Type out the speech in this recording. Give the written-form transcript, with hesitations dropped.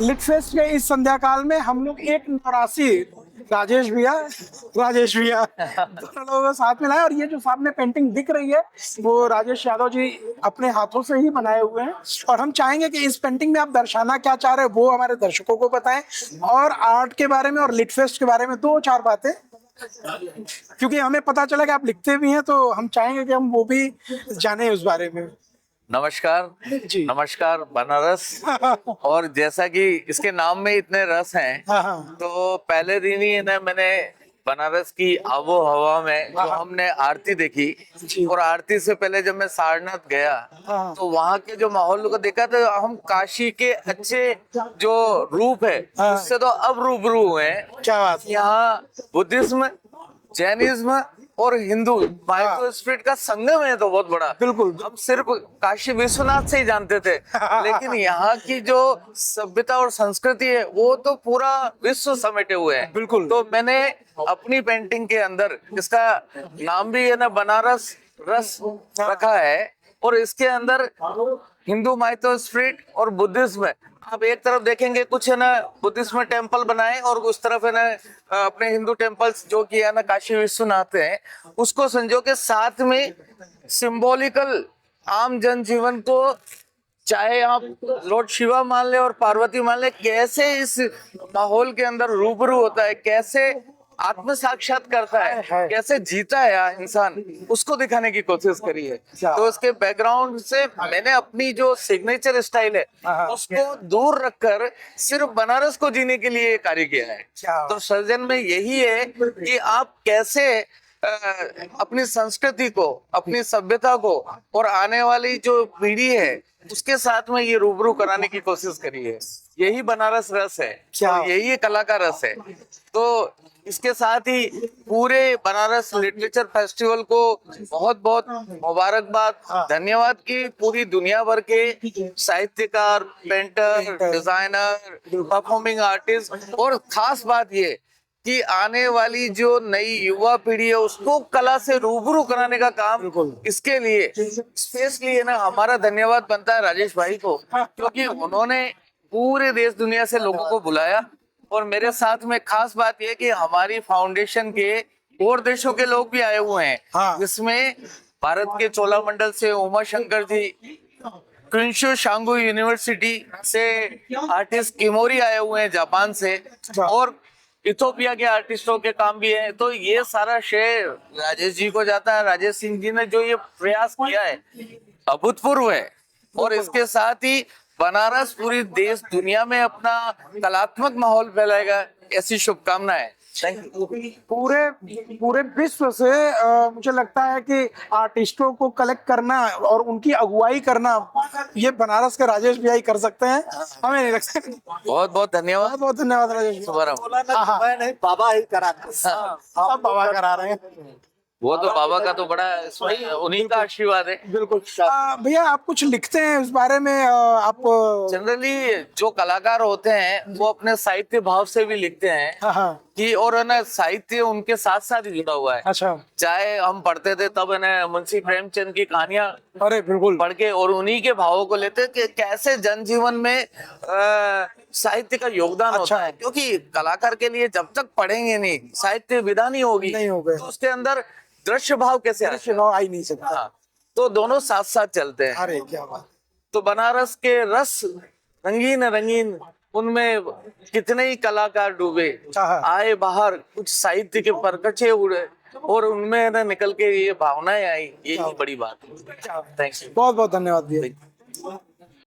Litfest के इस संध्या काल में हम लोग एक नौरासी राजेश भैया दोनों लोगों को साथ में लाए, और ये जो सामने पेंटिंग दिख रही है वो राजेश यादव जी अपने हाथों से ही बनाए हुए हैं। और हम चाहेंगे कि इस पेंटिंग में आप दर्शाना क्या चाह रहे हैं वो हमारे दर्शकों को बताएं, और आर्ट के बारे में और लिटफेस्ट के बारे में दो चार बातें, क्योंकि हमें पता चला कि आप लिखते भी हैं, तो हम चाहेंगे कि हम वो भी जाने उस बारे में। नमस्कार जी। नमस्कार बनारस। और जैसा कि इसके नाम में इतने रस हैं, हाँ हाँ तो पहले दिन ही ना मैंने बनारस की आबो हवा में जो हमने आरती देखी, जी। और आरती से पहले जब मैं सारनाथ गया हाँ। तो वहाँ के जो माहौल को देखा, तो हम काशी के अच्छे जो रूप है हाँ। उससे तो अब रूबरू हुए हैं। क्या बात है। यहाँ बुद्धिज्म, जैनिज्म और हिंदू माइक्रो स्पिरिट का संगम है, तो बहुत बड़ा। बिल्कुल। हम सिर्फ काशी विश्वनाथ से ही जानते थे, लेकिन यहाँ की जो सभ्यता और संस्कृति है वो तो पूरा विश्व समेटे हुए है। बिल्कुल। तो मैंने अपनी पेंटिंग के अंदर इसका नाम भी है ना बनारस रस रखा है, और इसके अंदर हिंदू माइथो स्पिरिट और बुद्धिज्म है। आप एक तरफ देखेंगे कुछ है ना बुद्धिज्म टेम्पल बनाए, और उस तरफ है ना अपने हिंदू टेम्पल्स जो कि है ना काशी विश्वनाथ है, उसको संजो के साथ में सिंबॉलिकल आम जनजीवन को, चाहे आप लॉर्ड शिवा मान ले और पार्वती मान ले, कैसे इस माहौल के अंदर रूबरू होता है, कैसे आत्म साक्षात करता है, कैसे जीता है यार इंसान, उसको दिखाने की कोशिश करी है। तो उसके बैकग्राउंड से मैंने अपनी जो सिग्नेचर स्टाइल है उसको दूर रखकर सिर्फ बनारस को जीने के लिए कार्य किया है। तो सर्जन में यही है कि आप कैसे अपनी संस्कृति को, अपनी सभ्यता को और आने वाली जो पीढ़ी है उसके साथ में ये रूबरू कराने की कोशिश करी है। यही बनारस रस है, और यही कला का रस है। तो इसके साथ ही पूरे बनारस लिटरेचर फेस्टिवल को बहुत बहुत मुबारकबाद, धन्यवाद कि पूरी दुनिया भर के साहित्यकार, पेंटर, डिजाइनर, परफॉर्मिंग आर्टिस्ट, और खास बात ये कि आने वाली जो नई युवा पीढ़ी है उसको कला से रूबरू कराने का काम, इसके लिए स्पेशली है ना हमारा धन्यवाद बनता है राजेश भाई को, क्योंकि उन्होंने पूरे देश दुनिया से लोगों को बुलाया। और मेरे साथ में खास बात यह कि हमारी फाउंडेशन के और देशों के लोग भी आए हुए हैं, जिसमें भारत के चोलामंडल से उमा शंकर जी, क्विंशो शांगु यूनिवर्सिटी से आर्टिस्ट किमोरी आए हुए हैं जापान से, और इथोपिया के आर्टिस्टों के काम भी है। तो ये सारा श्रेय राजेश जी को जाता है। राजेश सिंह जी ने जो ये प्रयास किया है अभूतपूर्व है, और इसके साथ ही बनारस पूरी देश दुनिया में अपना कलात्मक माहौल फैलाएगा, ऐसी शुभकामनाएं। पूरे विश्व से मुझे लगता है कि आर्टिस्टों को कलेक्ट करना और उनकी अगुवाई करना ये बनारस के राजेश भैया ही कर सकते हैं, हमें नहीं लगता। बहुत बहुत धन्यवाद, बहुत बहुत धन्यवाद राजेश शुभारंभ। मैं नहीं, बाबा ही करा, सब बाबा करा रहे हैं। वो तो बाबा का तो बड़ा उन्हीं का आशीर्वाद है। बिल्कुल। भैया आप कुछ लिखते हैं इस बारे में? आप जनरली जो कलाकार होते हैं वो अपने साहित्य भाव से भी लिखते हैं कि, और है ना साहित्य उनके साथ साथ ही जुड़ा हुआ है। अच्छा। चाहे हम पढ़ते थे तब है ना मुंशी प्रेमचंद की कहानियां, अरे बिल्कुल, पढ़ के और उन्हीं के भावों को लेते कि कैसे जनजीवन में साहित्य का योगदान होता है। क्योंकि कलाकार के लिए जब तक पढ़ेंगे नहीं, साहित्य विधा नहीं होगी, तो उसके अंदर दृश्य भाव कैसे आ ही नहीं सकता। तो दोनों साथ साथ चलते हैं। अरे क्या बात। तो बनारस के रस रंगीन रंगीन, उनमें कितने ही कलाकार डूबे, आए बाहर कुछ साहित्य के परकचे उड़े, और उनमें ना निकल के ये भावनाएं आई, यही बड़ी बात है। थैंक्स, बहुत बहुत धन्यवाद भैया।